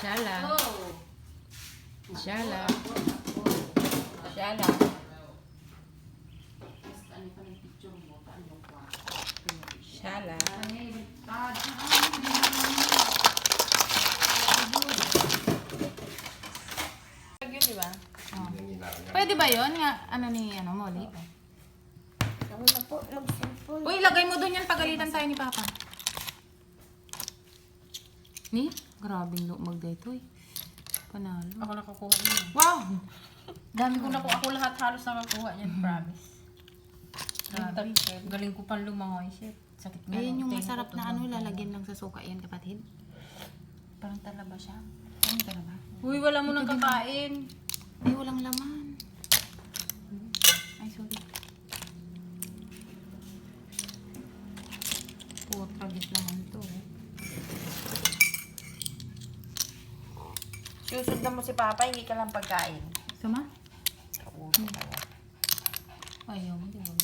Shala. Shala. Shala. Shala. Yun, di ba? Oh. Pwede ba yun? Nga, ano ni, Molly? Ako na po nag-cellphone. Uy, lagay mo doon yan. Pagalitan tayo ni Papa. Ni? Grabing lumag dito eh. Panalo. Ako nakakuha niya. Wow! Dami ko nakuha. Ako lahat halos nakakuha niyan, promise. Grabe. Galing ko pang lumangoy, shit. Sakit nga. Ayan yung Tingin masarap ko na to, lalagyan lang sa suka yan, kapatid. Parang talaba siya. Ano talaga? Uy, wala mo nang kakain. Ay, walang laman. Ay, sorry. Putragis naman to. Susundan mo si Papa, hindi ka lang pagkain. Sama? Kaulo kaya. Ayaw, hindi mo.